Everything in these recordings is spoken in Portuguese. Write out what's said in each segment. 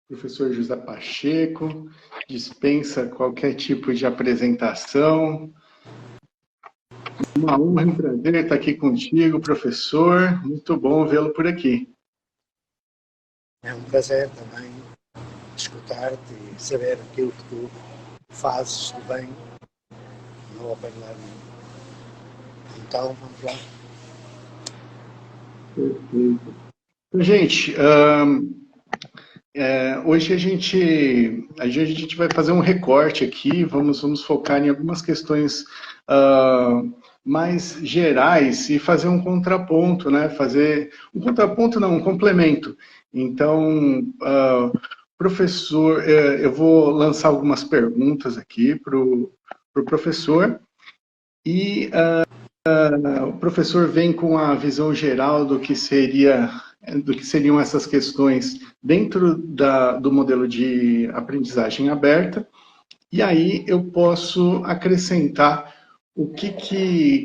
Professor José Pacheco, dispensa qualquer tipo de apresentação. Uma honra e um prazer estar aqui contigo, professor. Muito bom vê-lo por aqui. É um prazer também escutar-te e saber aquilo que tu fazes de bem no Open Learning. Então, vamos lá. Perfeito. Gente, hoje a gente vai fazer um recorte aqui, vamos focar em algumas questões mais gerais e fazer um contraponto, né? Fazer um contraponto, não, um complemento. Então, professor, eu vou lançar algumas perguntas aqui para o professor e o professor vem com a visão geral do que seriam essas questões dentro do modelo de aprendizagem aberta, e aí eu posso acrescentar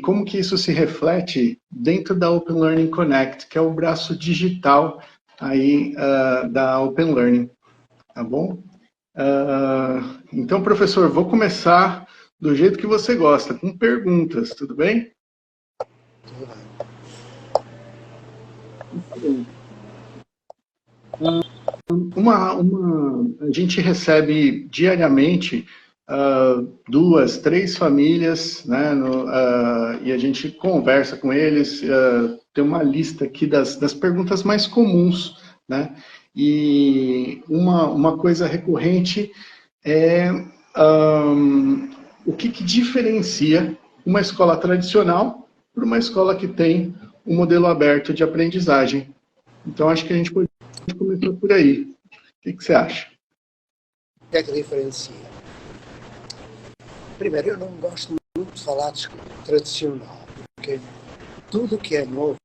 como que isso se reflete dentro da Open Learning Connect, que é o braço digital aí da Open Learning, tá bom? Então, professor, vou começar do jeito que você gosta, com perguntas, tudo bem? A gente recebe diariamente 2, 3 famílias, né, e a gente conversa com eles, tem uma lista aqui das perguntas mais comuns, né, e uma coisa recorrente é o que diferencia uma escola tradicional para uma escola que tem um modelo aberto de aprendizagem. Então, acho que a gente pode começar por aí. O que você acha? O que é que diferencia? Primeiro, eu não gosto muito de falar de tradicional, porque tudo que é novo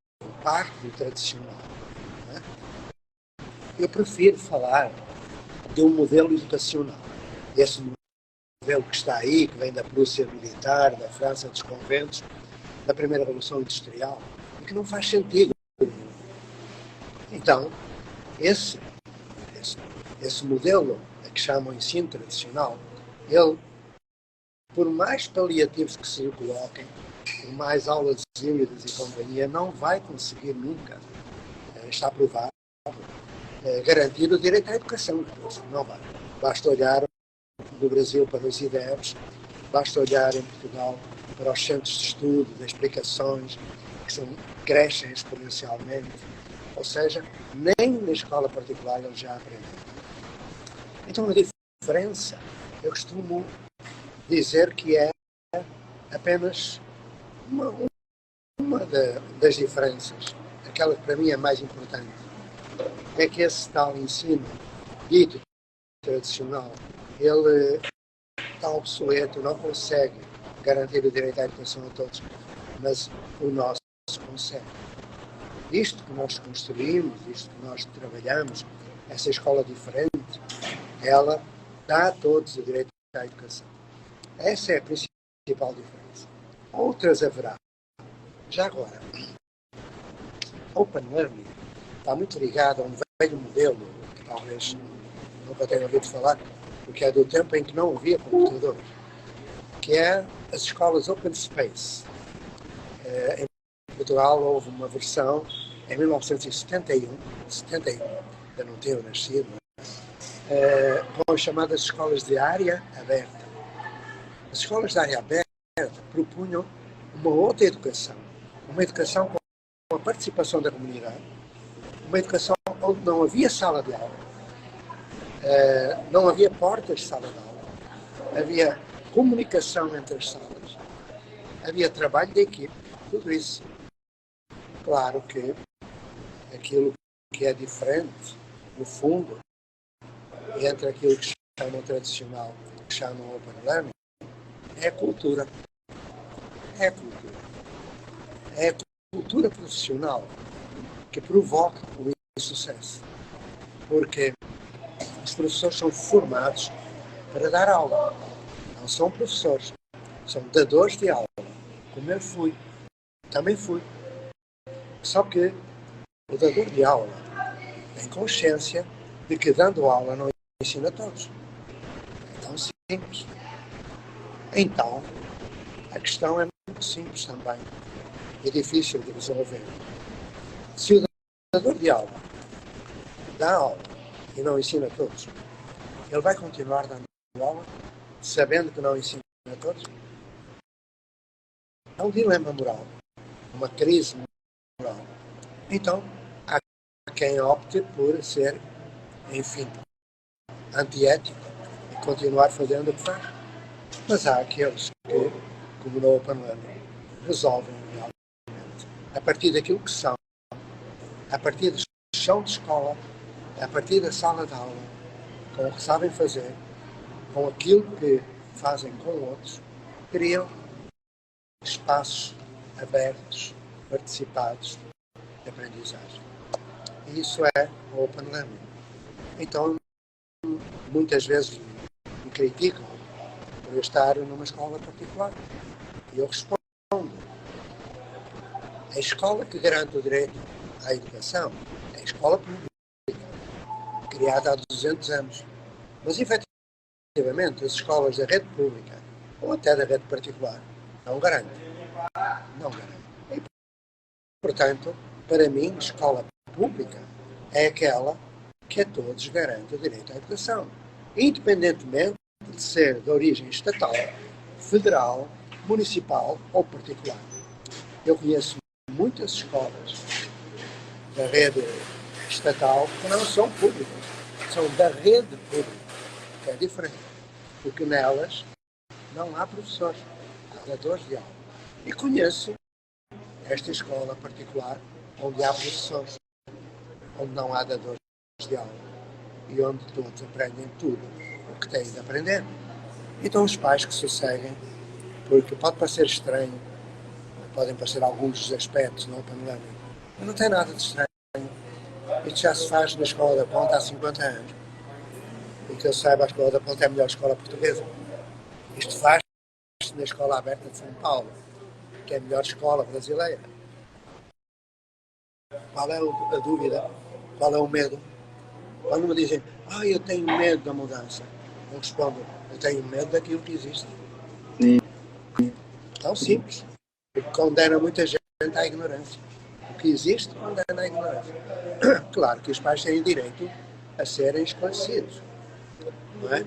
parte do tradicional. Né? Eu prefiro falar de um modelo educacional. Esse modelo que está aí, que vem da Prússia militar, da França dos conventos, da primeira Revolução Industrial, e que não faz sentido. Então, esse modelo, que chamam ensino tradicional, ele, por mais paliativos que se lhe coloquem, por mais aulas híbridas e companhia, não vai conseguir nunca, está provado, garantir o direito à educação. Não vai. Basta olhar do Brasil para os IDEBs, basta olhar em Portugal para os centros de estudo, de explicações, que crescem exponencialmente. Ou seja, nem na escola particular eles já aprendem. Então a diferença, eu costumo dizer que é apenas uma das diferenças, aquela que para mim é mais importante, é que esse tal ensino dito tradicional, ele está obsoleto, não consegue garantir o direito à educação a todos, mas o nosso consegue. Isto que nós construímos, isto que nós trabalhamos, essa escola diferente, ela dá a todos o direito à educação. Essa é a principal diferença. Outras haverá. Já agora, Open Learning está muito ligado a um velho modelo, que talvez nunca tenham ouvido falar, porque é do tempo em que não havia computadores, que é as escolas Open Space. Em Portugal houve uma versão em 1971, ainda não tinha nascido, com as chamadas escolas de área aberta. As escolas de área aberta propunham uma outra educação, uma educação com a participação da comunidade, uma educação onde não havia sala de aula, não havia portas de sala de aula, havia comunicação entre as salas, havia trabalho de equipe, tudo isso. Claro que aquilo que é diferente, no fundo, entre aquilo que chamam tradicional e que chamam Open Learning, é a cultura. É a cultura. É a cultura profissional que provoca o insucesso. Porque os professores são formados para dar aula. Não são professores, são dadores de aula. Como eu fui. Também fui. Só que o dador de aula tem consciência de que dando aula não ensina a todos. É tão simples. Então, a questão é muito simples também. É difícil de resolver. Se o dador de aula dá aula e não ensina a todos, ele vai continuar dando aula sabendo que não ensina a todos? É um dilema moral, uma crise moral. Então, há quem opte por ser, enfim, antiético e continuar fazendo o que faz. Mas há aqueles que, como no Open Learning, resolvem realmente, a partir daquilo que são, a partir do chão de escola, a partir da sala de aula, com o que sabem fazer, com aquilo que fazem com outros, criam espaços abertos, participados de aprendizagem. E isso é o Open Learning. Então, muitas vezes me criticam por eu estar numa escola particular. E eu respondo: a escola que garante o direito à educação é a escola pública, criada há 200 anos. Mas, efetivamente, as escolas da rede pública, ou até da rede particular, não garantem. Não garantem. E, portanto, para mim, escola pública é aquela que a todos garante o direito à educação, independentemente de ser de origem estatal, federal, municipal ou particular. Eu conheço muitas escolas da rede estatal que não são públicas, são da rede pública, que é diferente, porque nelas não há professores, há dadores de aula. E conheço esta escola particular onde há professores, onde não há dadores de aula e onde todos aprendem tudo o que têm de aprender. Então os pais que sosseguem, porque pode parecer estranho, podem parecer alguns dos aspectos no Open Learning, mas não tem nada de estranho. Isto já se faz na Escola da Ponte há 50 anos. E que eu saiba, a Escola da Ponte é a melhor escola portuguesa. Isto faz-se na Escola Aberta de São Paulo, que é a melhor escola brasileira. Qual é a dúvida? Qual é o medo? Quando me dizem, eu tenho medo da mudança, eu respondo, eu tenho medo daquilo que existe. Sim. Tão simples. Porque condena muita gente à ignorância. O que existe condena à ignorância. Claro que os pais têm direito a serem esclarecidos. Não é?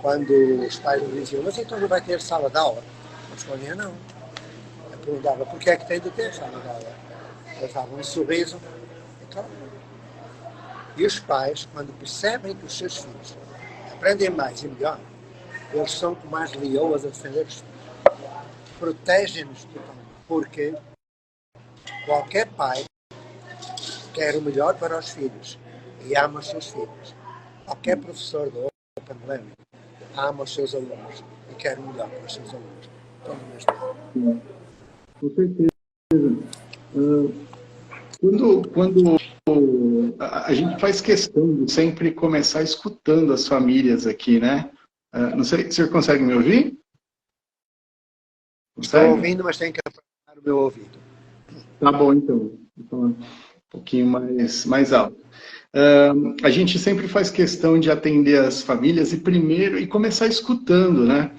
Quando os pais me diziam, mas então não vai ter sala de aula? Eu respondia, não. Eu perguntava, por que é que tem de ter sala de aula? Eles davam um sorriso. Então, e os pais, quando percebem que os seus filhos aprendem mais e melhor, eles são como as leoas a defender os filhos. Protegem-nos totalmente, porque qualquer pai quer o melhor para os filhos e ama os seus filhos. Qualquer professor do Open Learning ama os seus alunos e quer o melhor para os seus alunos. Com certeza. Quando a gente faz questão de sempre começar escutando as famílias aqui, né? Não sei, o senhor consegue me ouvir? Estou ouvindo, mas tem que apagar o meu ouvido. Tá bom, então. Vou falar um pouquinho mais alto. A gente sempre faz questão de atender as famílias e começar escutando, né?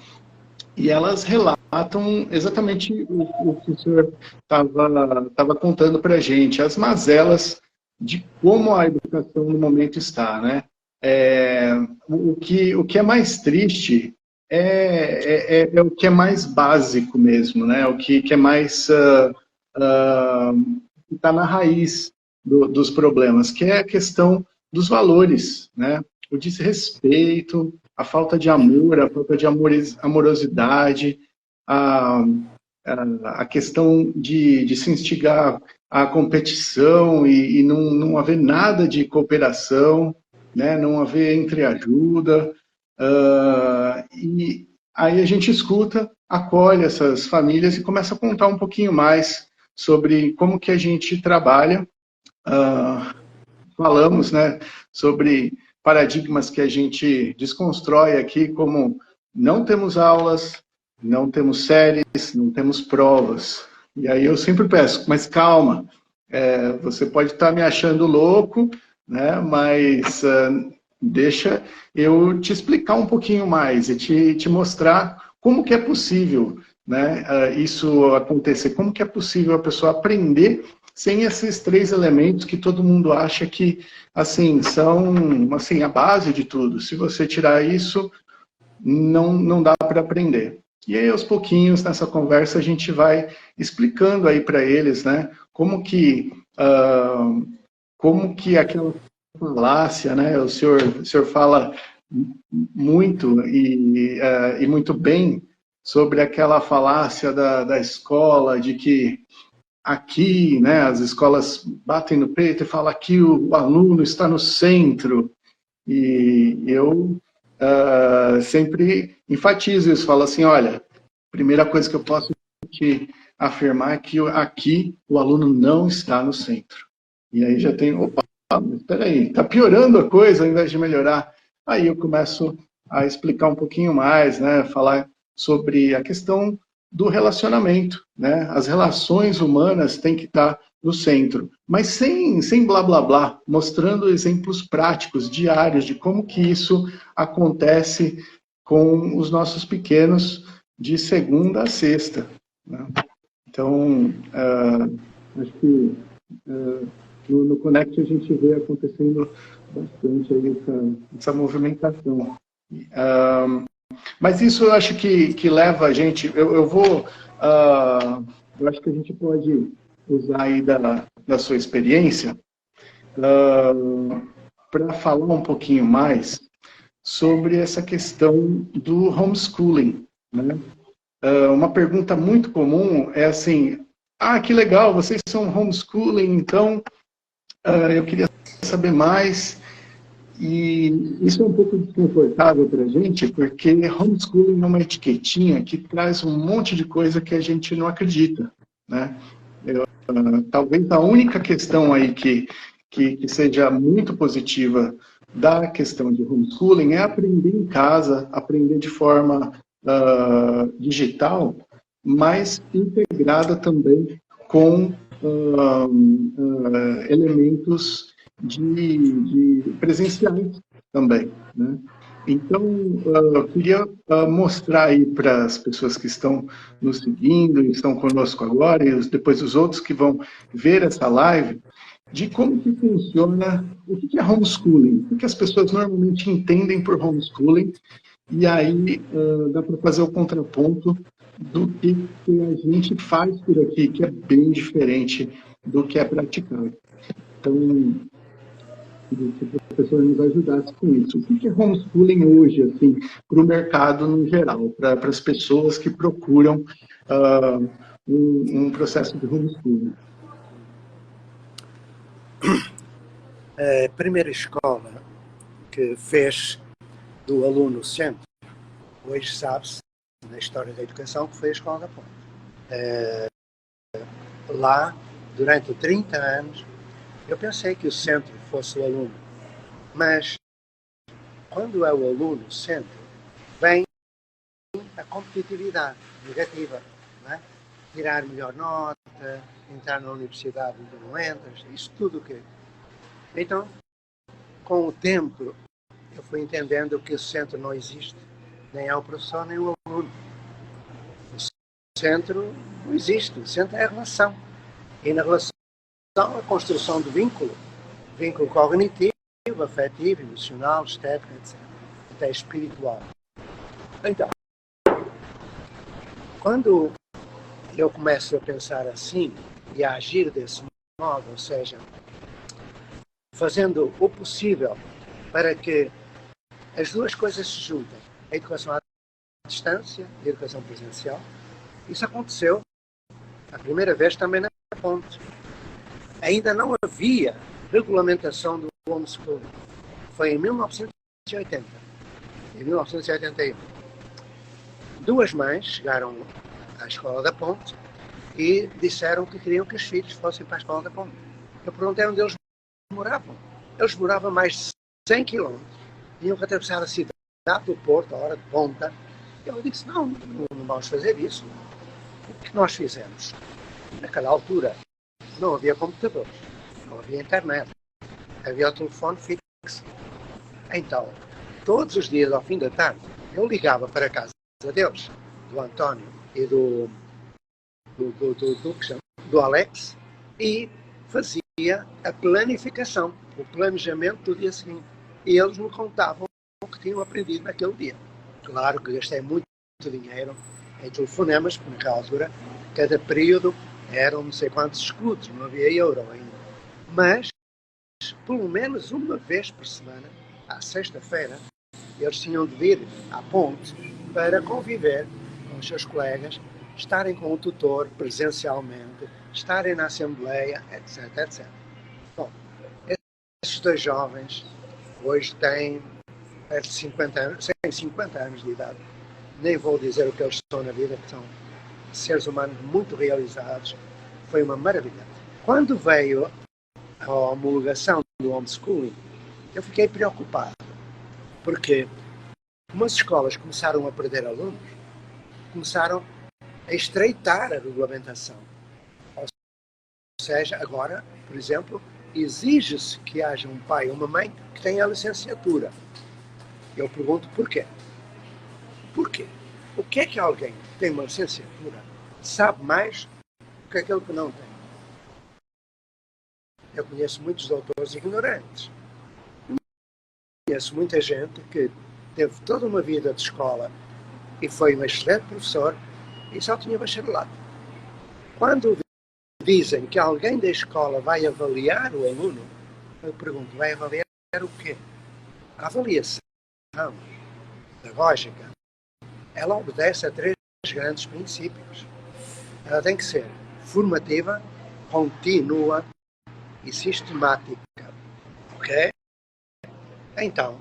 E elas relatam exatamente o que o senhor estava contando para a gente, as mazelas de como a educação no momento está, né? O que é mais triste é o que é mais básico mesmo, né? O que é mais está na raiz dos problemas, que é a questão dos valores, né? O desrespeito, a falta de amor, a falta de amorosidade, a questão de se instigar à competição e não haver nada de cooperação, né? Não haver entreajuda. E aí a gente escuta, acolhe essas famílias e começa a contar um pouquinho mais sobre como que a gente trabalha. Falamos, né, sobre paradigmas que a gente desconstrói aqui, como não temos aulas, não temos séries, não temos provas. E aí eu sempre peço, mas calma, você pode estar me achando louco, né? Mas deixa eu te explicar um pouquinho mais e te mostrar como que é possível, né, isso acontecer, como que é possível a pessoa aprender sem esses três elementos que todo mundo acha que, assim, são assim, a base de tudo. Se você tirar isso, não dá para aprender. E aí, aos pouquinhos, nessa conversa, a gente vai explicando aí para eles, né, como que aquela falácia, né, o senhor fala muito e muito bem sobre aquela falácia da escola, de que aqui, né, as escolas batem no peito e falam que o aluno está no centro, e eu sempre enfatizo isso, falo assim, olha, primeira coisa que eu posso te afirmar é que aqui o aluno não está no centro. E aí já tem, opa, espera aí, está piorando a coisa ao invés de melhorar. Aí eu começo a explicar um pouquinho mais, né, falar sobre a questão do relacionamento, né? As relações humanas têm que estar no centro, mas sem blá blá blá, mostrando exemplos práticos, diários, de como que isso acontece com os nossos pequenos de segunda a sexta, né? Então, acho que no Connect a gente vê acontecendo bastante aí essa movimentação. Mas isso eu acho que leva a gente, eu acho que a gente pode usar aí da sua experiência para falar um pouquinho mais sobre essa questão do homeschooling, né? Uma pergunta muito comum é assim, que legal, vocês são homeschooling, então eu queria saber mais. E isso é um pouco desconfortável para a gente, porque homeschooling é uma etiquetinha que traz um monte de coisa que a gente não acredita, né? Talvez a única questão aí que seja muito positiva da questão de homeschooling é aprender em casa, aprender de forma digital, mas integrada também com elementos de presenciais também, né? Então, eu queria mostrar aí para as pessoas que estão nos seguindo, estão conosco agora, e depois os outros que vão ver essa live, de como que funciona, o que é homeschooling, o que as pessoas normalmente entendem por homeschooling, e aí dá para fazer o contraponto do que a gente faz por aqui, que é bem diferente do que é praticado. Então, se o professor nos ajudasse com isso. O que é homeschooling hoje, assim, para o mercado no geral, para as pessoas que procuram um processo de homeschooling? A primeira escola que fez do aluno centro, hoje sabe-se, na história da educação, que foi a Escola da Ponte. Lá, durante 30 anos, eu pensei que o centro fosse o aluno, mas quando é o aluno centro, vem a competitividade negativa, não é? Tirar melhor nota, entrar na universidade onde não entras, isso tudo o quê? Então, com o tempo, eu fui entendendo que o centro não existe, nem é o professor, nem o aluno. O centro não existe, o centro é a relação. E na relação, a construção do vínculo cognitivo, afetivo, emocional, estético, etc. Até espiritual. Então, quando eu começo a pensar assim e a agir desse modo, ou seja, fazendo o possível para que as duas coisas se juntem, a educação à distância e a educação presencial, isso aconteceu a primeira vez também na Ponte. Ainda não havia regulamentação do homeschooling. Foi em 1980, em 1981. Duas mães chegaram à Escola da Ponte e disseram que queriam que os filhos fossem para a Escola da Ponte. Eu perguntei onde eles moravam. Eles moravam mais de 100 km. Tinham que atravessar a cidade do Porto, a hora de ponta. Eu disse, não vamos fazer isso. O que nós fizemos? Naquela altura não havia computadores, não havia internet. havia o telefone fixo. Então, todos os dias, ao fim da tarde, eu ligava para a casa deles, do António e do Alex, e fazia a planificação, o planejamento do dia seguinte. E eles me contavam o que tinham aprendido naquele dia. Claro que gastei muito dinheiro em telefonemas, porque naquela altura, cada período eram não sei quantos escudos, não havia euro ainda. Mas, pelo menos uma vez por semana, à sexta-feira, eles tinham de vir à ponte para conviver com os seus colegas, estarem com o tutor presencialmente, estarem na assembleia, etc, etc. Bom, esses dois jovens hoje têm perto de 50 anos, 50 anos de idade. Nem vou dizer o que eles são na vida, que são seres humanos muito realizados. Foi uma maravilha. Quando veio a homologação do homeschooling, eu fiquei preocupado, porque como as escolas começaram a perder alunos, começaram a estreitar a regulamentação. Ou seja, agora, por exemplo, exige-se que haja um pai ou uma mãe que tenha a licenciatura. Eu pergunto porquê? Porquê? O que é que alguém que tem uma licenciatura sabe mais do que aquele que não tem? Eu conheço muitos doutores ignorantes. Conheço muita gente que teve toda uma vida de escola e foi um excelente professor e só tinha bacharelado. Quando dizem que alguém da escola vai avaliar o aluno, eu pergunto, vai avaliar o quê? A avaliação pedagógica, ela obedece a 3 grandes princípios. Ela tem que ser formativa, contínua e sistemática. Ok? Então,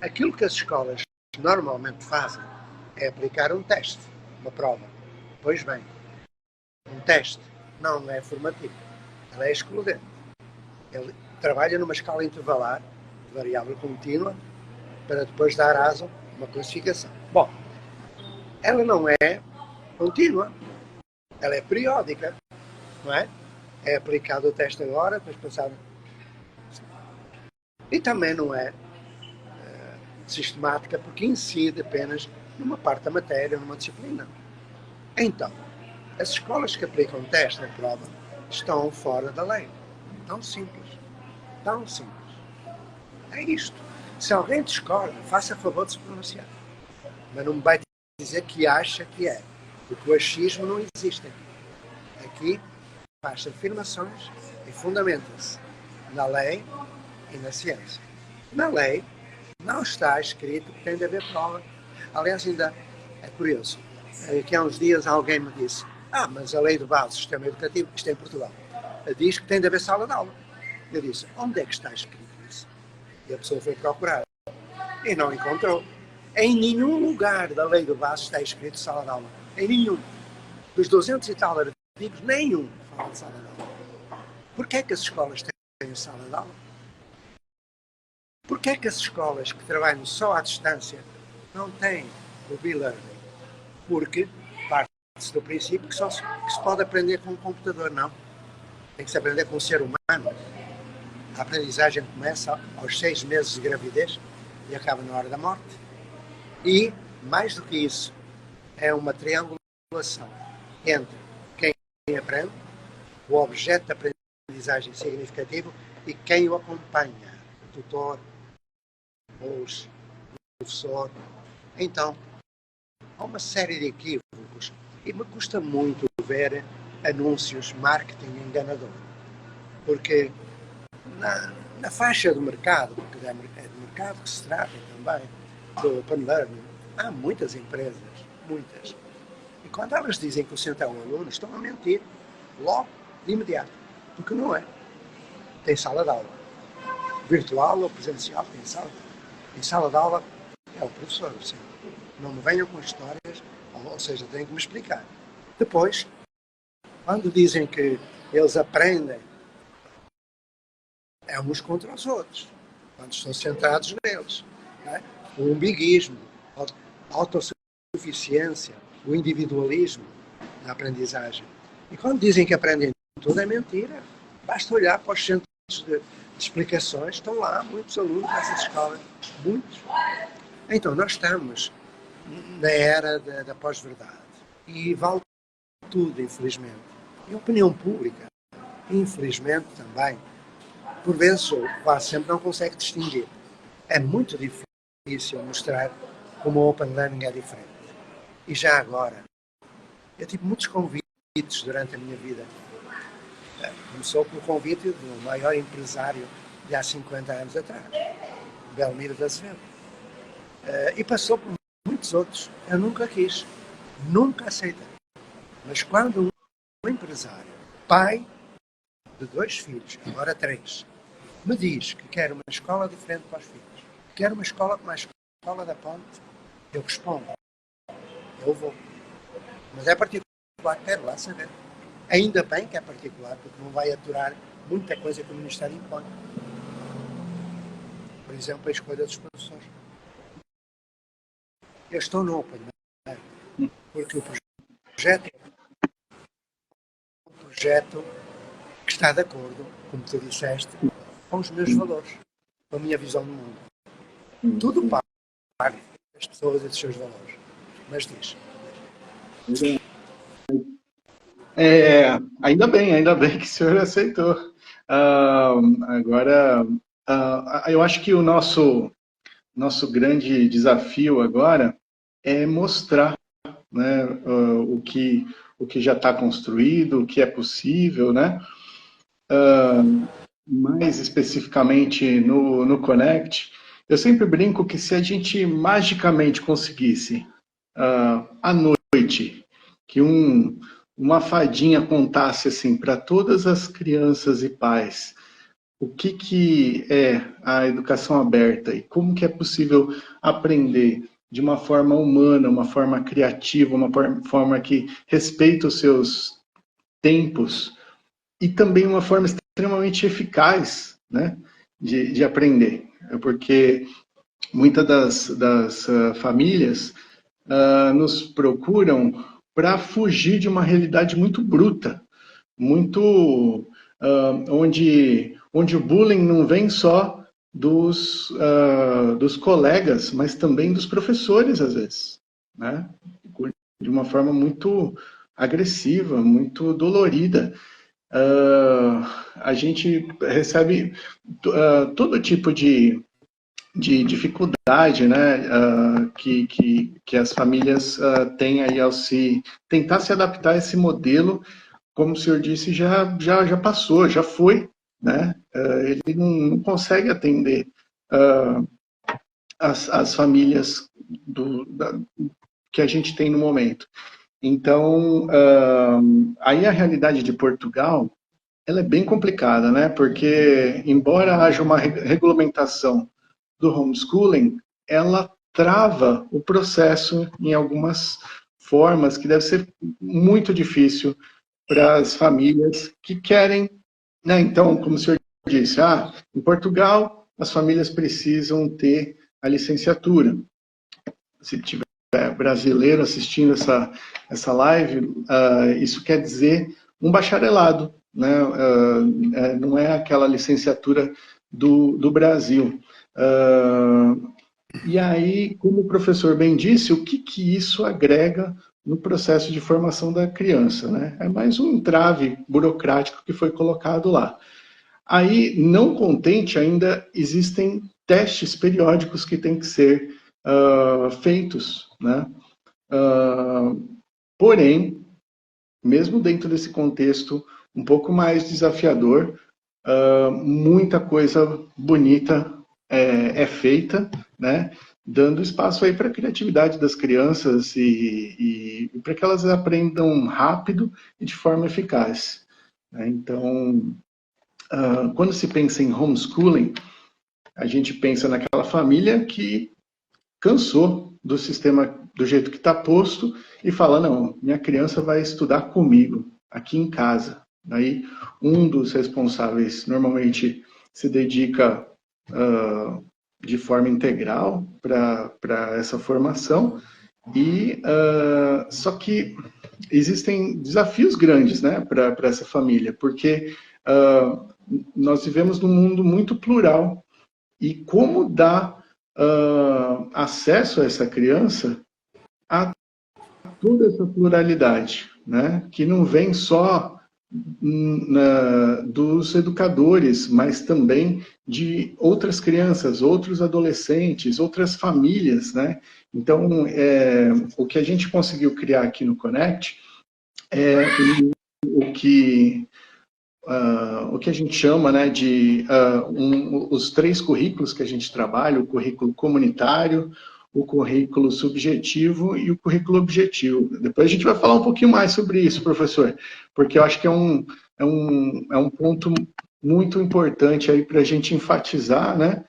aquilo que as escolas normalmente fazem é aplicar um teste, uma prova. Pois bem, um teste não é formativo, ela é excludente. Ele trabalha numa escala intervalar, de variável contínua, para depois dar asa a uma classificação. Bom, ela não é contínua, ela é periódica, não é? É aplicado o teste agora, depois passado. E também não é sistemática, porque incide apenas numa parte da matéria, numa disciplina. Então, as escolas que aplicam teste na prova estão fora da lei. Tão simples. Tão simples. É isto. Se alguém discorda, faça favor de se pronunciar. Mas não me vai dizer que acha que é. Porque o achismo não existe aqui. Aqui faz afirmações e fundamenta-se na lei e na ciência. Na lei não está escrito que tem de haver prova. Aliás, ainda é curioso. Que há uns dias alguém me disse: mas a lei de base do sistema educativo, isto é em Portugal, diz que tem de haver sala de aula. Eu disse: onde é que está escrito isso? E a pessoa foi procurar e não encontrou. Em nenhum lugar da lei de base está escrito sala de aula. Em nenhum. Dos 200 e tal artigos, nenhum fala de sala de aula. Porquê é que as escolas têm sala de aula? Porquê é que as escolas que trabalham só à distância não têm o e-learning? Porque parte-se do princípio que só se pode aprender com um computador, não. Tem que se aprender com um ser humano. A aprendizagem começa aos 6 meses de gravidez e acaba na hora da morte. E, mais do que isso, é uma triangulação entre quem aprende, o objeto de aprendizagem significativo e quem o acompanha, o tutor, ou o professor. Então, há uma série de equívocos e me custa muito ver anúncios, marketing enganador. Porque na faixa do mercado, porque é de mercado que se trata também, do Open Learning, há muitas empresas, muitas. E quando elas dizem que o centro é um aluno, estão a mentir, logo, de imediato. Porque não é. Tem sala de aula. Virtual ou presencial, tem sala. Em sala de aula é o professor, sim. Não me venham com histórias, ou seja, têm que me explicar. Depois, quando dizem que eles aprendem, é uns contra os outros, quando estão centrados neles. Não é? O umbiguismo, a autossuficiência, o individualismo na aprendizagem. E quando dizem que aprendem tudo, é mentira. Basta olhar para os centros explicações, estão lá muitos alunos nessas escolas, muitos. Então, nós estamos na era da pós-verdade e vale tudo, infelizmente. E a opinião pública, infelizmente também, por vezes, ou quase sempre, não consegue distinguir. É muito difícil mostrar como o Open Learning é diferente. E já agora, eu tive muitos convites durante a minha vida. Começou com o convite do maior empresário de há 50 anos atrás, Belmiro de Azevedo. E passou por muitos outros. Eu nunca quis, nunca aceitei. Mas quando um empresário, pai de 2 filhos, agora 3, me diz que quer uma escola diferente para os filhos, quer uma escola como a escola da Ponte, eu respondo, eu vou. Mas é particular, quero lá saber. Ainda bem que é particular, porque não vai aturar muita coisa que o Ministério impõe. Por exemplo, a escolha dos professores. Eu estou no Open, porque o projeto é um projeto que está de acordo, como tu disseste, com os meus valores, com a minha visão do mundo. Tudo parte das pessoas e dos seus valores. Mas diz. Ainda bem que o senhor aceitou. Agora, eu acho que o nosso grande desafio agora é mostrar, né, o que já está construído, o que é possível, né? Mais especificamente no Connect, eu sempre brinco que se a gente magicamente conseguisse, à noite, que uma fadinha contasse assim para todas as crianças e pais o que é a educação aberta e como que é possível aprender de uma forma humana, uma forma criativa, uma forma que respeita os seus tempos e também uma forma extremamente eficaz, né, de aprender. Porque muitas das famílias nos procuram para fugir de uma realidade muito bruta, muito onde o bullying não vem só dos colegas, mas também dos professores, às vezes, né? De uma forma muito agressiva, muito dolorida. A gente recebe todo tipo de dificuldade, né, que as famílias têm aí ao tentar se adaptar a esse modelo, como o senhor disse, já passou, já foi, né? Ele não consegue atender as famílias que a gente tem no momento. Então, aí a realidade de Portugal, ela é bem complicada, né? Porque, embora haja uma regulamentação do homeschooling, ela trava o processo em algumas formas que deve ser muito difícil para as famílias que querem, né? Então, como o senhor disse, em Portugal as famílias precisam ter a licenciatura. Se tiver brasileiro assistindo essa live, isso quer dizer um bacharelado, né? Não é aquela licenciatura do Brasil. E aí, como o professor bem disse, o que isso agrega no processo de formação da criança, né? É mais um entrave burocrático que foi colocado lá. Aí, não contente, ainda existem testes periódicos que têm que ser feitos, né? Porém, mesmo dentro desse contexto um pouco mais desafiador, muita coisa bonita é feita, né? Dando espaço aí para a criatividade das crianças e para que elas aprendam rápido e de forma eficaz, né? Então, quando se pensa em homeschooling, a gente pensa naquela família que cansou do sistema do jeito que está posto e fala, não, minha criança vai estudar comigo, aqui em casa. Aí um dos responsáveis normalmente se dedica de forma integral para essa formação e só que existem desafios grandes, né, para essa família, porque nós vivemos num mundo muito plural. E como dar acesso a essa criança a toda essa pluralidade, né? Que não vem só dos educadores, mas também de outras crianças, outros adolescentes, outras famílias, né? Então, o que a gente conseguiu criar aqui no Connect é o que a gente chama, né, de os 3 currículos que a gente trabalha: o currículo comunitário, o currículo subjetivo e o currículo objetivo. Depois a gente vai falar um pouquinho mais sobre isso, professor, porque eu acho que é um ponto muito importante aí para a gente enfatizar, né,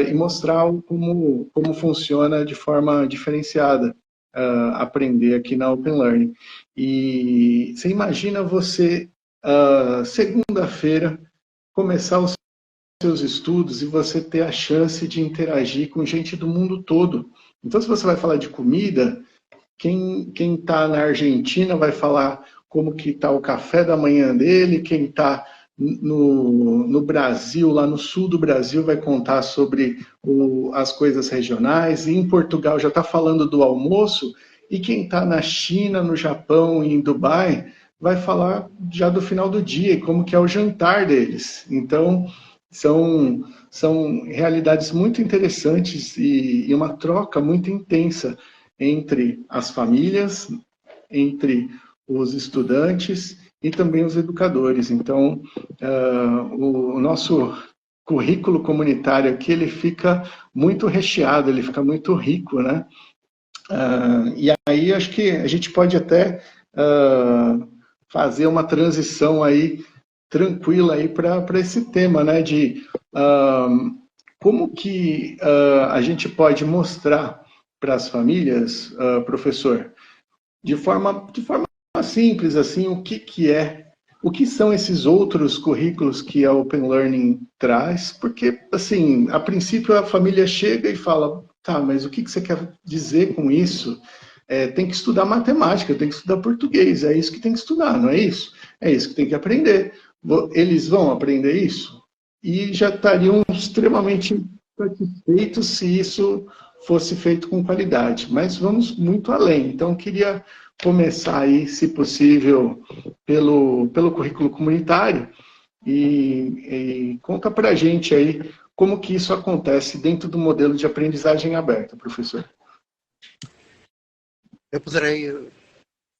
e mostrar como funciona de forma diferenciada aprender aqui na Open Learning. E você imagina você, segunda-feira, começar os seus estudos e você ter a chance de interagir com gente do mundo todo. Então, se você vai falar de comida, quem está na Argentina vai falar como que está o café da manhã dele, quem está no Brasil, lá no sul do Brasil, vai contar sobre as coisas regionais, e em Portugal já está falando do almoço, e quem está na China, no Japão e em Dubai vai falar já do final do dia, e como que é o jantar deles. Então, são realidades muito interessantes e uma troca muito intensa entre as famílias, entre os estudantes e também os educadores. Então, o nosso currículo comunitário aqui, ele fica muito recheado, ele fica muito rico, né? E aí acho que a gente pode até fazer uma transição aí tranquila aí para esse tema, né? De como que a gente pode mostrar para as famílias, professor, de forma simples, assim, o que são esses outros currículos que a Open Learning traz, porque, assim, a princípio a família chega e fala, tá, mas o que você quer dizer com isso? Tem que estudar matemática, tem que estudar português, é isso que tem que estudar, não é isso? É isso que tem que aprender. Eles vão aprender isso? E já estariam extremamente satisfeitos se isso fosse feito com qualidade. Mas vamos muito além. Então, queria começar aí, se possível, pelo currículo comunitário e conta para a gente aí como que isso acontece dentro do modelo de aprendizagem aberta, professor. Eu poderei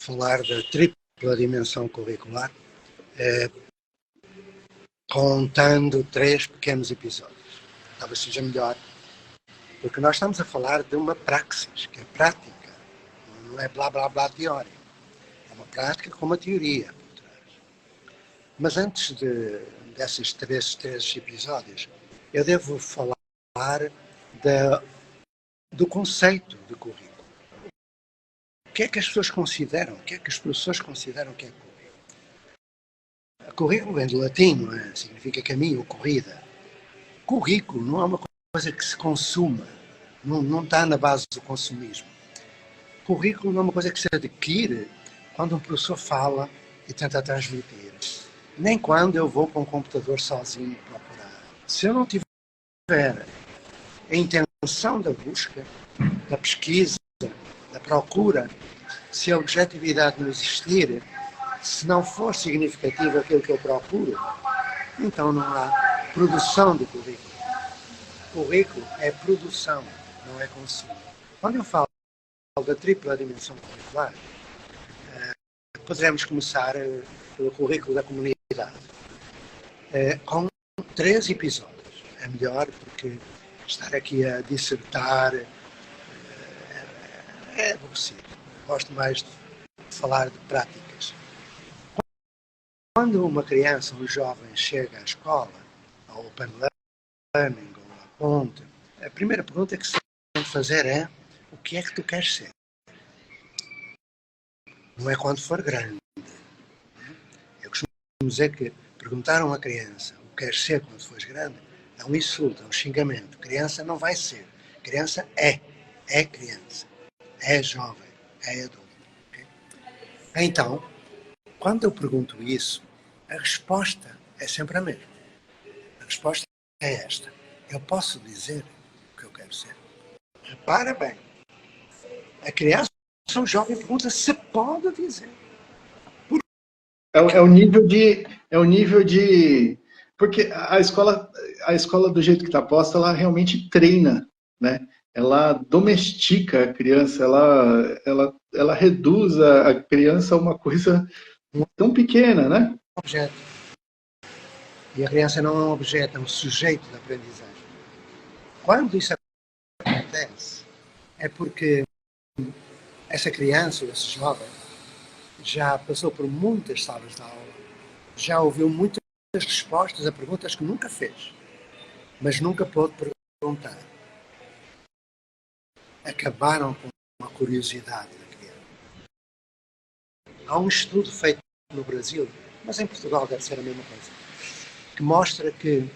falar da tripla dimensão curricular, contando 3 pequenos episódios. Talvez seja melhor, porque nós estamos a falar de uma praxis, que é prática, não é blá blá blá teórico. É uma prática com uma teoria por trás. Mas antes desses três episódios, eu devo falar do conceito de currículo. O que é que as pessoas consideram? O que é que os professores consideram que é currículo? Currículo vem do latim, não é? Significa caminho, corrida. Currículo não é uma coisa que se consuma, não está na base do consumismo. Currículo não é uma coisa que se adquire quando um professor fala e tenta transmitir, nem quando eu vou para um computador sozinho procurar. Se eu não tiver a intenção da busca, da pesquisa, da procura, se a objetividade não existir, se não for significativo aquilo que eu procuro, então não há produção de currículo. Currículo é produção, não é consumo. Quando eu falo da tripla dimensão curricular, poderemos começar pelo currículo da comunidade, com 3 episódios. É melhor porque estar aqui a dissertar é aborrecido. Gosto mais de falar de práticas. Quando uma criança, um jovem chega à escola, ao Open Learning ou à Ponte, a primeira pergunta que se tem de fazer é: o que é que tu queres ser? Não é quando for grande. Eu costumo dizer que perguntar a uma criança o que queres ser quando fores grande é um insulto, é um xingamento. Criança não vai ser. Criança é criança, é jovem, é adulto. Okay? Então, quando eu pergunto isso, a resposta é sempre a mesma. A resposta é esta. Eu posso dizer o que eu quero ser. Repara bem. A criança, um jovem pergunta se pode dizer. É o nível de, porque a escola do jeito que está posta, ela realmente treina, né? Ela domestica a criança, ela reduz a criança a uma coisa tão pequena, né? Objeto. E a criança não é um objeto, é um sujeito de aprendizagem. Quando isso acontece, é porque essa criança, esse jovem, já passou por muitas salas de aula, já ouviu muitas respostas a perguntas que nunca fez, mas nunca pôde perguntar. Acabaram com a curiosidade da criança. Há um estudo feito no Brasil, mas em Portugal deve ser a mesma coisa, que mostra que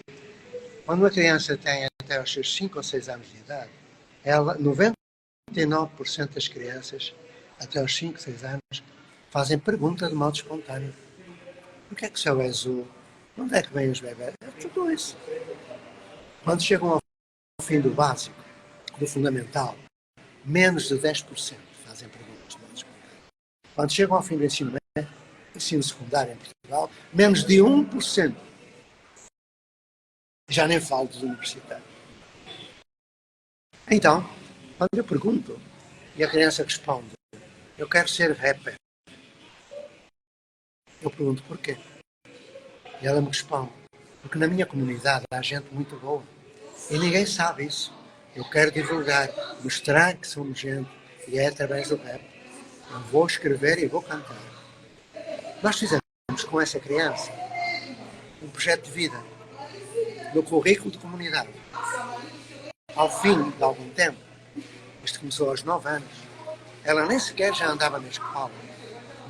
quando uma criança tem até os seus 5 ou 6 anos de idade, 99% das crianças até os 5, 6 anos fazem pergunta de modo espontâneo. Por que é que o céu é azul? Onde é que vêm os bebés? É tudo isso. Quando chegam ao fim do básico, do fundamental, menos de 10% fazem perguntas de modo espontâneo. Quando chegam ao fim do ensino médio, ensino secundário em Portugal, menos de 1%. Já nem falo dos universitários. Então, quando eu pergunto, e a criança responde, eu quero ser rapper. Eu pergunto porquê. E ela me responde, porque na minha comunidade há gente muito boa. E ninguém sabe isso. Eu quero divulgar, mostrar que somos gente. E é através do rap. Eu vou escrever e vou cantar. Nós fizemos com essa criança um projeto de vida no currículo de comunidade. Ao fim de algum tempo, isto começou aos 9 anos, ela nem sequer já andava na escola,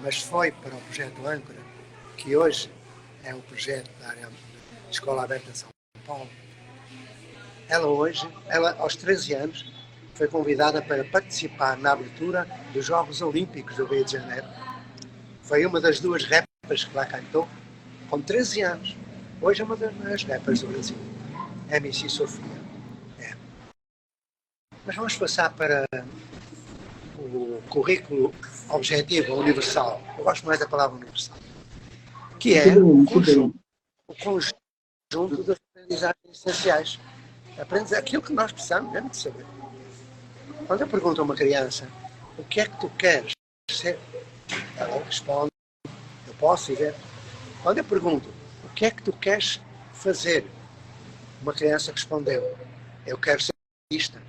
mas foi para o projeto Âncora, que hoje é o projeto da área de Escola Aberta de São Paulo. Ela aos 13 anos, foi convidada para participar na abertura dos Jogos Olímpicos do Rio de Janeiro. Foi uma das 2 rappers que lá cantou, com 13 anos. Hoje é uma das maiores rappers do Brasil, MC Sofia. Mas vamos passar para o currículo objetivo universal. Eu gosto mais da palavra universal. Que é o conjunto das aprendizagens essenciais. Aprende aquilo que nós precisamos mesmo de saber. Quando eu pergunto a uma criança, o que é que tu queres ser? Ela responde, eu posso ir ver. Quando eu pergunto, o que é que tu queres fazer? Uma criança respondeu, eu quero ser cientista.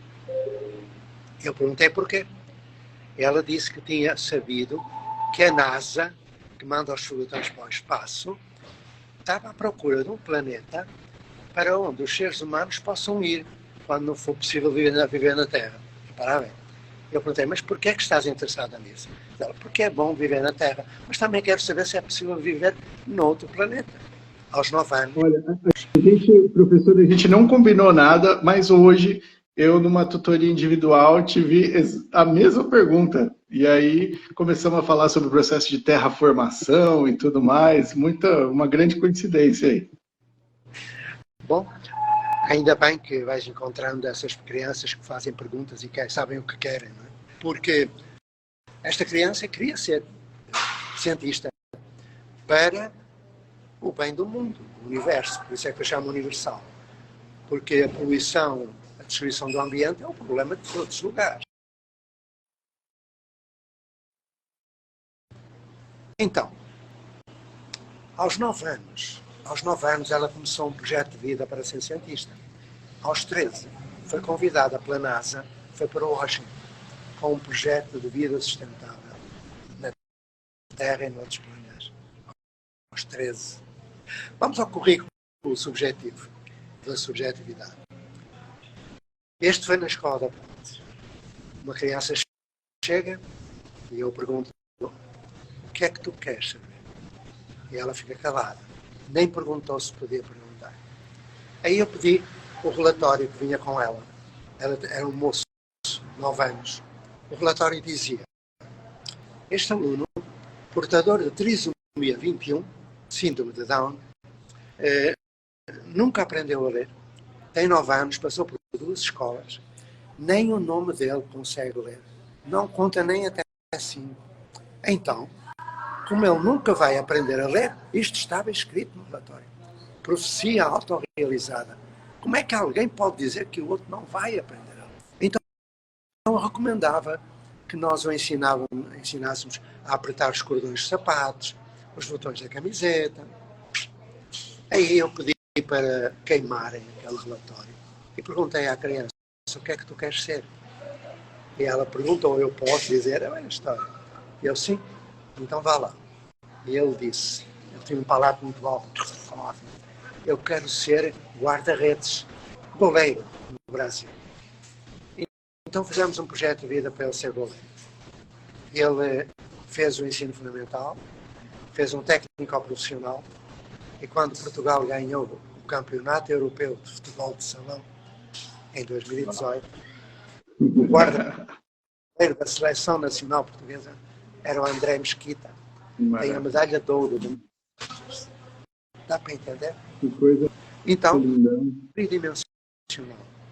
Eu perguntei porquê. Ela disse que tinha sabido que a NASA, que manda os foguetes para o espaço, estava à procura de um planeta para onde os seres humanos possam ir quando não for possível viver na Terra. Repara bem. Eu perguntei, mas porquê é que estás interessada nisso? Ela, porque é bom viver na Terra, mas também quero saber se é possível viver noutro planeta. Aos 9 anos. Olha, professor, a gente não combinou nada, mas hoje eu, numa tutoria individual, tive a mesma pergunta. E aí começamos a falar sobre o processo de terraformação e tudo mais. Uma grande coincidência aí. Bom, ainda bem que vais encontrando essas crianças que fazem perguntas e que sabem o que querem, não é? Porque esta criança queria ser cientista para o bem do mundo, do universo. Por isso é que eu chamo universal. Porque a poluição, a destruição do ambiente é um problema de todos os lugares. Então, aos 9 anos ela começou um projeto de vida para ser cientista. Aos 13, foi convidada pela NASA, foi para Washington, com um projeto de vida sustentável na Terra e noutros planetas. Aos 13. Vamos ao currículo subjetivo, da subjetividade. Este foi na escola da ponte. Uma criança chega e eu pergunto, o que é que tu queres saber? E ela fica calada. Nem perguntou se podia perguntar. Aí eu pedi o relatório que vinha com ela. Ela era um moço, 9 anos. O relatório dizia, este aluno, portador de trissomia 21, síndrome de Down, nunca aprendeu a ler, tem 9 anos, passou por 2 escolas, nem o nome dele consegue ler, não conta nem até 5. Então, como ele nunca vai aprender a ler, isto estava escrito no relatório. Profecia autorrealizada. Como é que alguém pode dizer que o outro não vai aprender a ler? Então, eu recomendava que nós o ensinássemos a apertar os cordões dos sapatos, os botões da camiseta. Aí eu pedi para queimarem aquele relatório e perguntei à criança: o que é que tu queres ser? E ela perguntou: eu posso dizer? É a história. E eu: sim, então vá lá. E ele disse, ele tinha um palato muito alto: eu quero ser guarda-redes, goleiro no Brasil. E então fizemos um projeto de vida para ele ser goleiro. Ele fez o ensino fundamental, fez um técnico profissional, e quando Portugal ganhou o Campeonato Europeu de Futebol de Salão, em 2018, o guarda-redes da Seleção Nacional Portuguesa era o André Mesquita. Tem a medalha de ouro. Dá para entender? Que coisa então, linda. Tridimensional.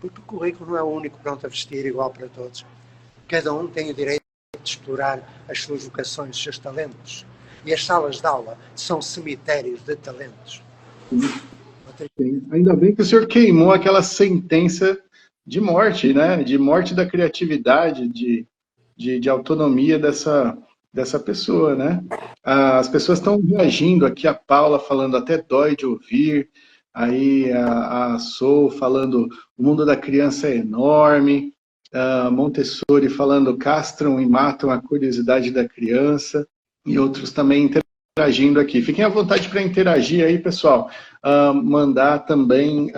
Porque o currículo não é o único pronto a vestir, igual para todos. Cada um tem o direito de explorar as suas vocações, os seus talentos. E as salas de aula são cemitérios de talentos. Sim. Ainda bem que o senhor queimou aquela sentença de morte, né? De morte da criatividade, de autonomia dessa pessoa, né? As pessoas estão reagindo aqui, a Paula falando até dói de ouvir, aí a Sou falando o mundo da criança é enorme, a Montessori falando castram e matam a curiosidade da criança, e outros também interagindo aqui. Fiquem à vontade para interagir aí, pessoal. Mandar também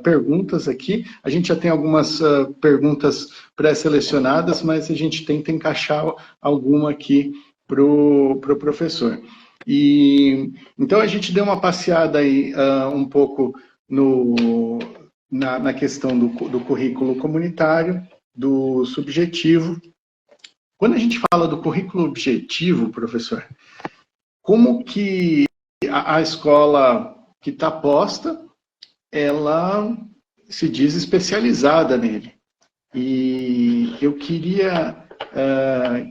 perguntas aqui. A gente já tem algumas perguntas pré-selecionadas, mas a gente tenta encaixar alguma aqui para o professor. E, então, a gente deu uma passeada aí um pouco na questão do currículo comunitário, do subjetivo. Quando a gente fala do currículo objetivo, professor, como que a escola que está posta, ela se diz especializada nele. E eu queria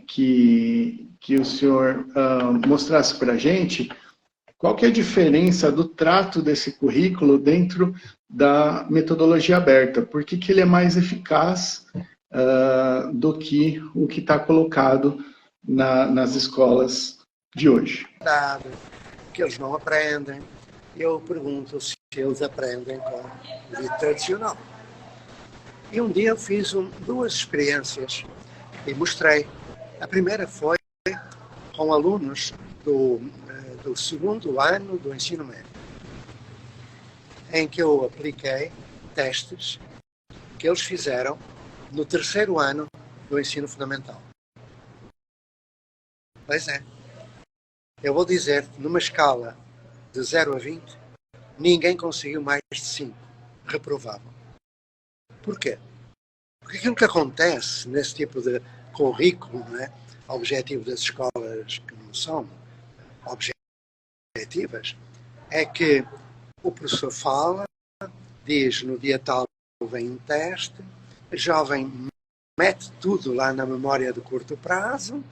que o senhor mostrasse para a gente qual que é a diferença do trato desse currículo dentro da metodologia aberta. Por que ele é mais eficaz do que o que está colocado nas escolas de hoje? Que eles não aprendem. Eu pergunto se eles aprendem com o livro tradicional. E um dia eu fiz 2 experiências e mostrei. A primeira foi com alunos do 2º ano do ensino médio, em que eu apliquei testes que eles fizeram no 3º ano do ensino fundamental. Pois é. Eu vou dizer que numa escala de 0 a 20, ninguém conseguiu mais de 5. Reprovavam. Porquê? Porque aquilo que acontece nesse tipo de currículo, não é? Objetivo das escolas que não são objetivas, é que o professor fala, diz no dia tal vem um teste, o jovem mete tudo lá na memória de curto prazo,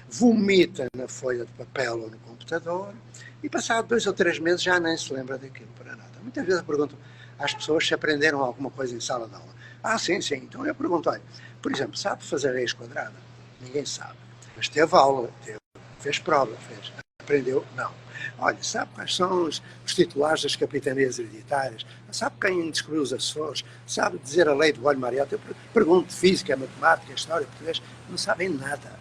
vomita na folha de papel ou no computador e passado 2 ou 3 meses já nem se lembra daquilo para nada. Muitas vezes eu pergunto às pessoas se aprenderam alguma coisa em sala de aula. Sim. Então eu pergunto, olha, por exemplo, sabe fazer raiz quadrada? Ninguém sabe. Mas teve aula, fez prova, aprendeu? Não. Olha, sabe quais são os titulares das capitanias hereditárias? Sabe quem descobriu os Açores? Sabe dizer a lei do Olho Mariota? Eu pergunto física, matemática, história, português, não sabem nada.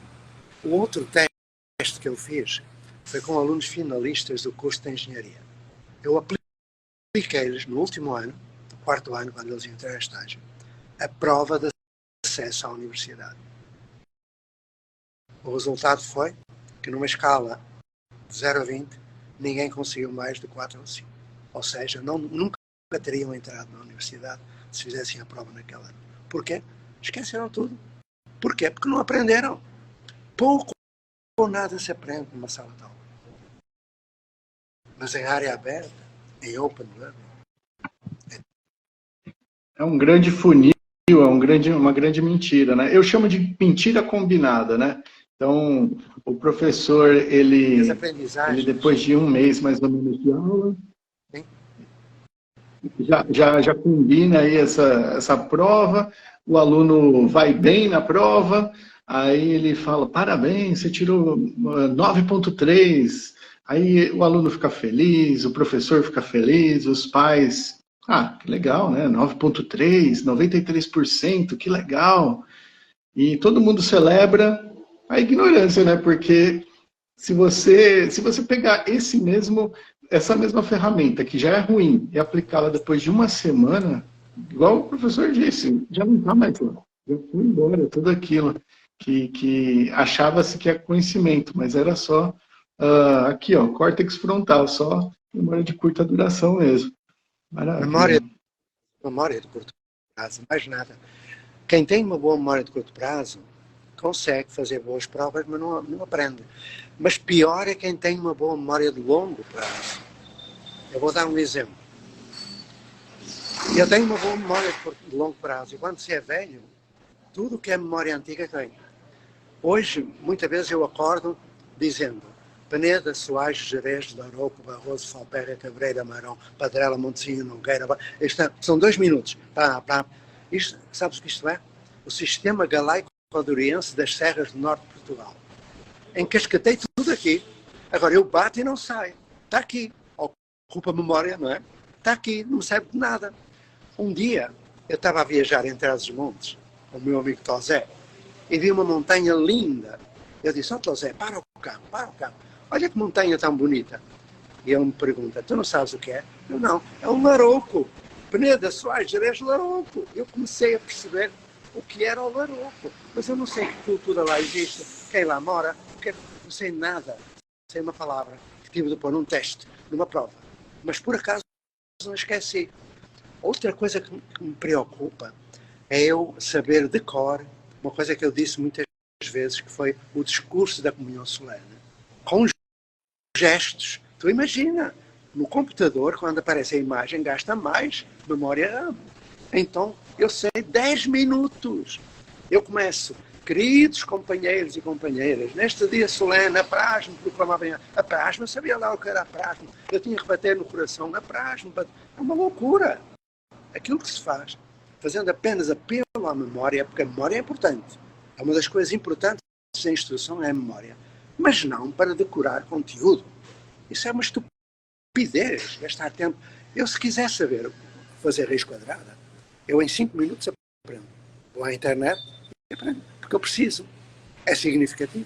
O outro teste que eu fiz foi com alunos finalistas do curso de engenharia. Eu apliquei-lhes no último ano, no 4º ano, quando eles entraram em estágio, a prova de acesso à universidade. O resultado foi que numa escala de 0 a 20, ninguém conseguiu mais de 4 ou 5. Ou seja, nunca teriam entrado na universidade se fizessem a prova naquele ano. Porquê? Esqueceram tudo. Porquê? Porque não aprenderam. Pouco ou nada se aprende numa sala de aula. Mas em área aberta, em Open Learning. É um grande funil, uma grande mentira, né? Eu chamo de mentira combinada, né? Então, o professor, ele depois de um mês mais ou menos de aula, já combina aí essa prova, o aluno vai bem na prova, aí ele fala, parabéns, você tirou 9,3, aí o aluno fica feliz, o professor fica feliz, os pais, que legal, né? 9,3, 93%, que legal. E todo mundo celebra a ignorância, né? Porque se você pegar essa mesma ferramenta, que já é ruim, e aplicá-la depois de uma semana, igual o professor disse, já não está mais lá. Já foi embora tudo aquilo que achava-se que é conhecimento, mas era só aqui, ó, córtex frontal, só memória de curta duração mesmo. Maravilha. Memória de curto prazo, mais nada. Quem tem uma boa memória de curto prazo consegue fazer boas provas, mas não aprende. Mas pior é quem tem uma boa memória de longo prazo. Eu vou dar um exemplo. Eu tenho uma boa memória de longo prazo, e quando se é velho, tudo que é memória antiga ganha. Hoje, muitas vezes eu acordo dizendo Peneda, Soares, Jerez, Larouco, Barroso, Falpera, Cabreira, Marão, Padrela, Montezinho, Nogueira. São 2 minutos. Isto, sabes o que isto é? O sistema galaico-coduriense das serras do norte de Portugal. Encasquetei tudo aqui. Agora eu bato e não sai. Está aqui. Ocupa a memória, não é? Está aqui, não me serve de nada. Um dia, eu estava a viajar em Trás-os-Montes, com o meu amigo Tosé, e vi uma montanha linda. Eu disse, Tosé, para o carro. Olha que montanha tão bonita. E ele me pergunta, tu não sabes o que é? Eu não, é um larouco. Peneda, Soares, Jerez, Larouco. Eu comecei a perceber o que era o Larouco. Mas eu não sei que cultura lá existe, quem lá mora, não sei nada. Não sei uma palavra. Tive de pôr num teste, numa prova. Mas por acaso não esqueci. Outra coisa que me preocupa é eu saber de cor uma coisa que eu disse muitas vezes, que foi o discurso da comunhão solene. Com gestos. Tu imagina, no computador, quando aparece a imagem, gasta mais memória RAM. Então, eu sei 10 minutos. Eu começo, queridos companheiros e companheiras, neste dia solene, apraz-me, proclamava apraz-me, eu sabia lá o que era apraz-me. Eu tinha que bater no coração, apraz-me. É uma loucura. Aquilo que se faz, fazendo apenas apelo à memória, porque a memória é importante. É uma das coisas importantes da instrução, é a memória. Mas não para decorar conteúdo. Isso é uma estupidez, gastar tempo. Eu, se quiser saber fazer raiz quadrada, eu em 5 minutos aprendo. Vou à internet e aprendo, porque eu preciso. É significativo.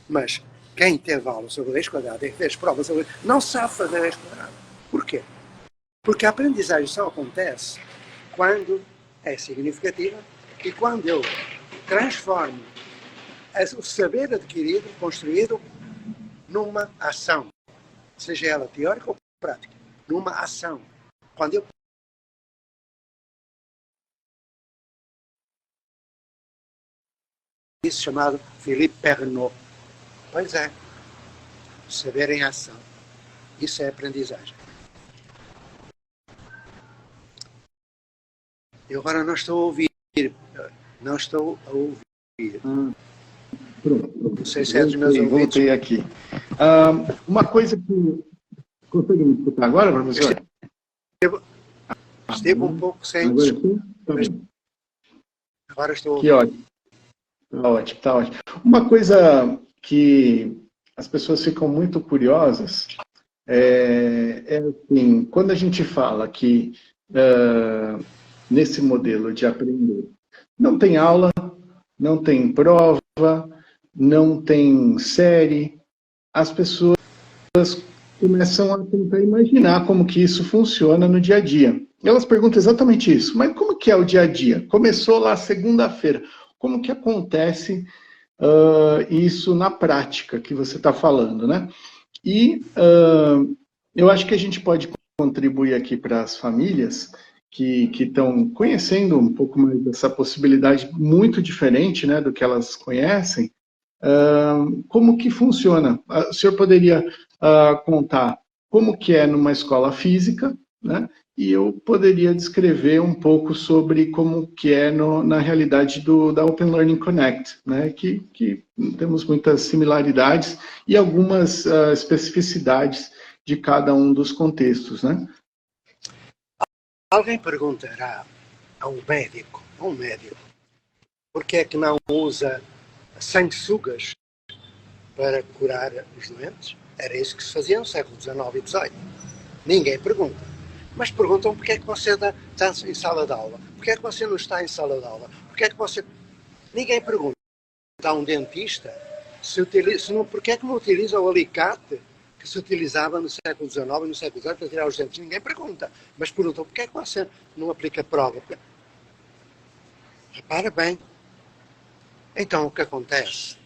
Mas quem teve aula sobre raiz quadrada e fez provas sobre não sabe fazer raiz quadrada. Porquê? Porque a aprendizagem só acontece quando é significativa e quando eu transformo o saber adquirido, construído, numa ação. Seja ela teórica ou prática. Numa ação. Quando eu isso chamado Philippe Pernot. Pois é. Saber em ação. Isso é aprendizagem. Eu agora não estou a ouvir. Não estou a ouvir. Pronto. Não sei se é dos meus ouvidos. Voltei aqui. Uma coisa que... Consegue me escutar agora, professor? Esteve um pouco sem... Agora estou a ouvir. Que ótimo. Tá ótimo. Uma coisa que as pessoas ficam muito curiosas é assim, quando a gente fala que nesse modelo de aprender, não tem aula, não tem prova, não tem série, as pessoas começam a tentar imaginar como que isso funciona no dia a dia. Elas perguntam exatamente isso, mas como que é o dia a dia? Começou lá segunda-feira, como que acontece isso na prática que você está falando, né? E eu acho que a gente pode contribuir aqui para as famílias que estão conhecendo um pouco mais dessa possibilidade muito diferente, né, do que elas conhecem, como que funciona? O senhor poderia contar como que é numa escola física, né? E eu poderia descrever um pouco sobre como que é na realidade da Open Learning Connect, né? Que temos muitas similaridades e algumas especificidades de cada um dos contextos, né? Alguém perguntará a um médico, por que é que não usa sanguessugas para curar os doentes? Era isso que se fazia no século XIX e XVIII. Ninguém pergunta. Mas perguntam porque é que você está em sala de aula. Porque é que você não está em sala de aula. Porque é que você... Ninguém pergunta a um dentista porque é que não utiliza o alicate que se utilizava no século XIX e no século XVIII para tirar os dentes. Ninguém pergunta. Mas perguntam porque é que você não aplica prova. Repara bem. Então o que acontece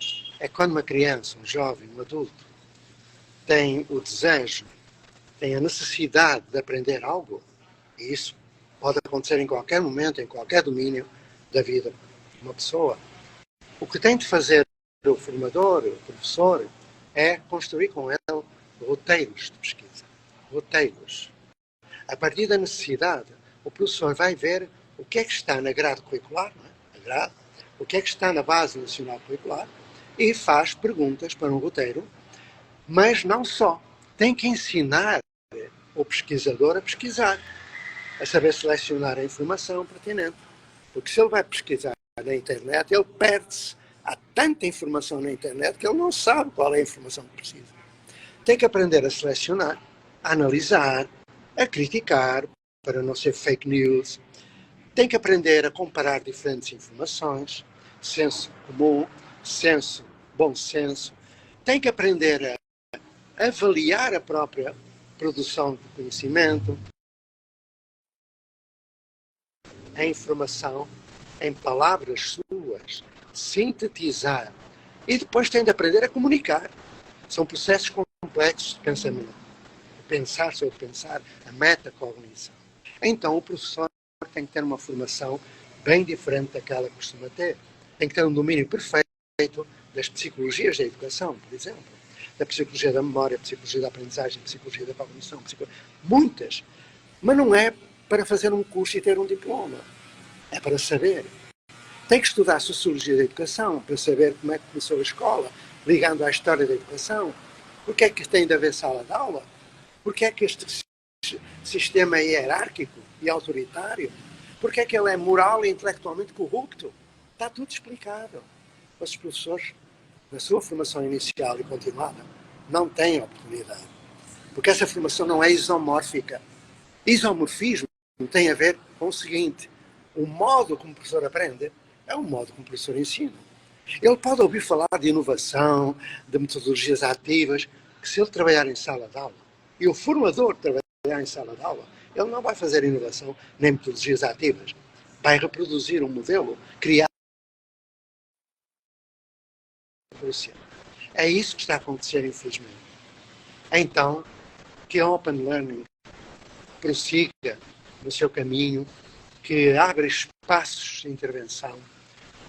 é que quando uma criança, um jovem, um adulto tem o desejo, tem a necessidade de aprender algo, e isso pode acontecer em qualquer momento, em qualquer domínio da vida de uma pessoa, o que tem de fazer o formador, o professor, é construir com ele roteiros de pesquisa. Roteiros. A partir da necessidade, o professor vai ver o que é que está na grade curricular, não é? A grade, o que é que está na base nacional curricular, e faz perguntas para um roteiro, mas não só. Tem que ensinar o pesquisador a pesquisar, a saber selecionar a informação pertinente. Porque se ele vai pesquisar na internet, ele perde-se. Há tanta informação na internet que ele não sabe qual é a informação que precisa. Tem que aprender a selecionar, a analisar, a criticar, para não ser fake news. Tem que aprender a comparar diferentes informações, senso comum, bom senso. Tem que aprender a avaliar a própria produção de conhecimento, a informação em palavras suas, sintetizar. E depois tem de aprender a comunicar. São processos complexos de pensamento. Pensar sobre pensar, a metacognição. Então o professor tem que ter uma formação bem diferente daquela que costuma ter. Tem que ter um domínio perfeito das psicologias da educação, por exemplo. Da psicologia da memória, psicologia da aprendizagem, psicologia da cognição, muitas. Mas não é para fazer um curso e ter um diploma. É para saber. Tem que estudar sociologia da educação, para saber como é que começou a escola, ligando à história da educação. Porque é que tem de haver sala de aula? Porque é que este sistema é hierárquico e autoritário? Porque é que ele é moral e intelectualmente corrupto? Está tudo explicado. Os professores, na sua formação inicial e continuada, não têm oportunidade. Porque essa formação não é isomórfica. Isomorfismo tem a ver com o seguinte: o modo como o professor aprende é o modo como o professor ensina. Ele pode ouvir falar de inovação, de metodologias ativas, que se ele trabalhar em sala de aula, e o formador trabalhar em sala de aula, ele não vai fazer inovação nem metodologias ativas. Vai reproduzir um modelo criado na Rússia. É isso que está a acontecer, infelizmente. Então, que a Open Learning prossiga no seu caminho, que abra espaços de intervenção,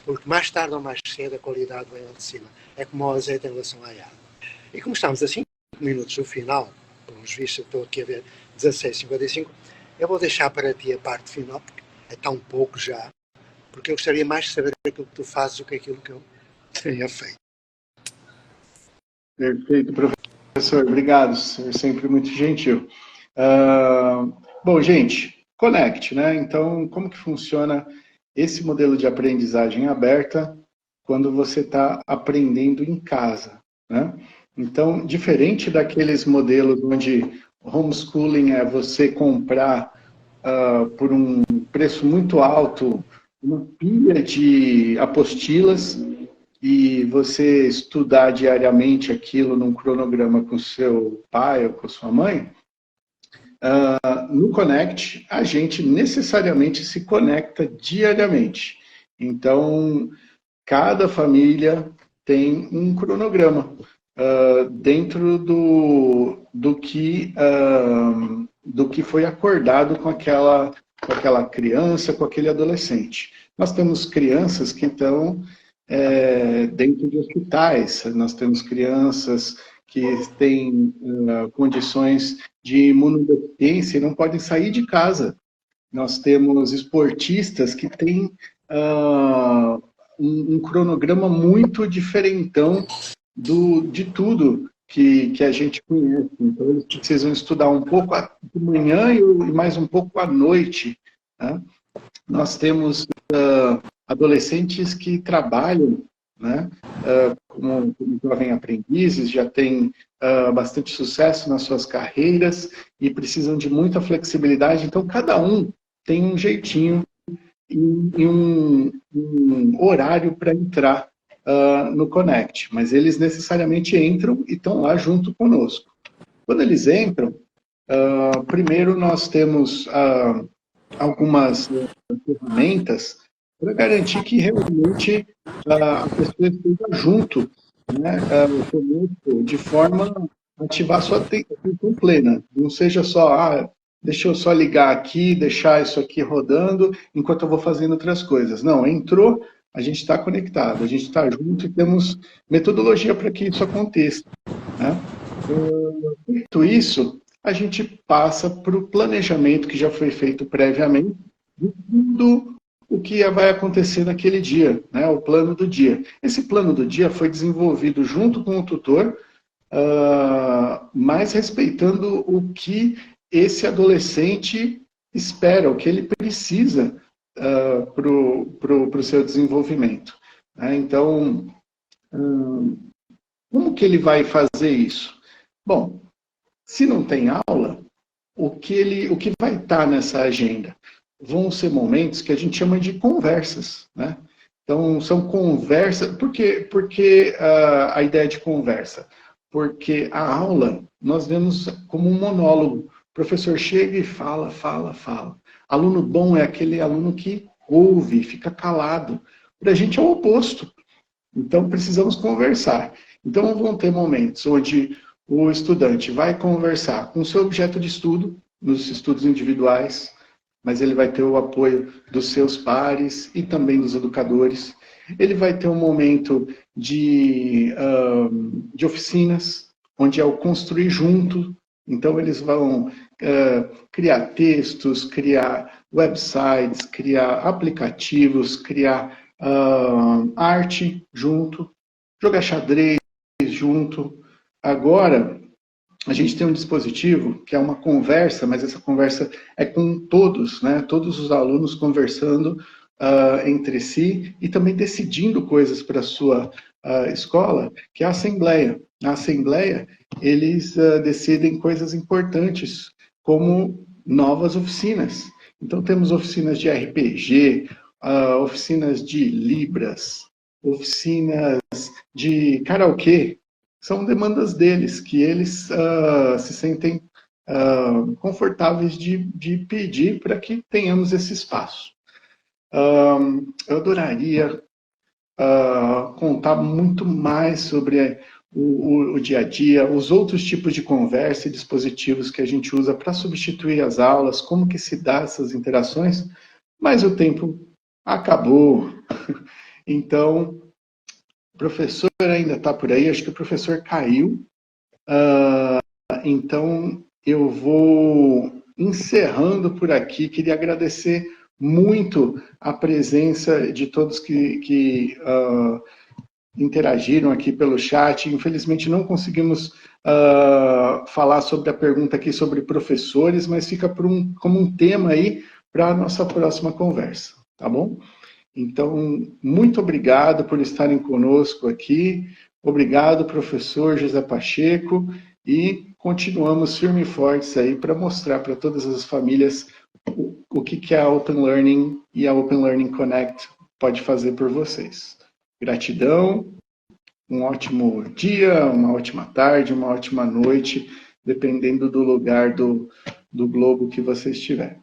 porque mais tarde ou mais cedo a qualidade vem lá de cima. É como o azeite em relação à água. E como estamos a 5 minutos do final, pelos vistos, estou aqui a ver 16:55, eu vou deixar para ti a parte final, porque é tão pouco já, porque eu gostaria mais de saber aquilo que tu fazes do que aquilo que eu tenha feito. Perfeito, professor. Obrigado, senhor, sempre muito gentil. Bom, gente, Connect, né? Então, como que funciona esse modelo de aprendizagem aberta quando você está aprendendo em casa, né? Então, diferente daqueles modelos onde homeschooling é você comprar por um preço muito alto uma pilha de apostilas e você estudar diariamente aquilo num cronograma com seu pai ou com sua mãe, no Connect, a gente necessariamente se conecta diariamente. Então, cada família tem um cronograma dentro do que foi acordado com aquela criança, com aquele adolescente. Nós temos crianças que estão dentro de hospitais, nós temos crianças que têm condições de imunodeficiência e não podem sair de casa. Nós temos esportistas que têm um cronograma muito diferentão de tudo que a gente conhece. Então, eles precisam estudar um pouco de manhã e mais um pouco à noite. Né? Nós temos adolescentes que trabalham, né, como jovens aprendizes, já têm bastante sucesso nas suas carreiras e precisam de muita flexibilidade. Então, cada um tem um jeitinho e um horário para entrar no Connect, mas eles necessariamente entram e estão lá junto conosco. Quando eles entram, primeiro nós temos algumas ferramentas para garantir que realmente a pessoa esteja junto, né, conosco, de forma a ativar sua atenção plena. Não seja só, deixa eu só ligar aqui, deixar isso aqui rodando, enquanto eu vou fazendo outras coisas. Não, entrou, a gente está conectado, a gente está junto e temos metodologia para que isso aconteça. Né? Feito isso, a gente passa para o planejamento que já foi feito previamente de tudo o que vai acontecer naquele dia, né? O plano do dia. Esse plano do dia foi desenvolvido junto com o tutor, mas respeitando o que esse adolescente espera, o que ele precisa para o seu desenvolvimento. Né? Então, como que ele vai fazer isso? Bom, se não tem aula, o que vai estar nessa agenda? Vão ser momentos que a gente chama de conversas, né? Então, são conversas... Por que a ideia de conversa? Porque a aula, nós vemos como um monólogo. O professor chega e fala, fala, fala. Aluno bom é aquele aluno que ouve, fica calado. Para a gente é o oposto. Então, precisamos conversar. Então, vão ter momentos onde o estudante vai conversar com o seu objeto de estudo, nos estudos individuais, mas ele vai ter o apoio dos seus pares e também dos educadores. Ele vai ter um momento de oficinas, onde é o construir junto. Então, eles vão criar textos, criar websites, criar aplicativos, criar arte junto, jogar xadrez junto. Agora, a gente tem um dispositivo que é uma conversa, mas essa conversa é com todos, né? Todos os alunos conversando entre si e também decidindo coisas para a sua escola, que é a Assembleia. Na Assembleia, eles decidem coisas importantes, como novas oficinas. Então, temos oficinas de RPG, oficinas de Libras, oficinas de karaokê. São demandas deles, que eles se sentem confortáveis de pedir para que tenhamos esse espaço. Eu adoraria contar muito mais sobre o dia a dia, os outros tipos de conversa e dispositivos que a gente usa para substituir as aulas, como que se dá essas interações, mas o tempo acabou. Então, o professor ainda está por aí, acho que o professor caiu. Então, eu vou encerrando por aqui. Queria agradecer muito a presença de todos que interagiram aqui pelo chat. Infelizmente, não conseguimos falar sobre a pergunta aqui sobre professores, mas fica como um tema aí para a nossa próxima conversa, tá bom? Então, muito obrigado por estarem conosco aqui. Obrigado, professor José Pacheco. E continuamos firmes e fortes aí para mostrar para todas as famílias o que a Open Learning e a Open Learning Connect pode fazer por vocês. Gratidão, um ótimo dia, uma ótima tarde, uma ótima noite, dependendo do lugar do globo que você estiver.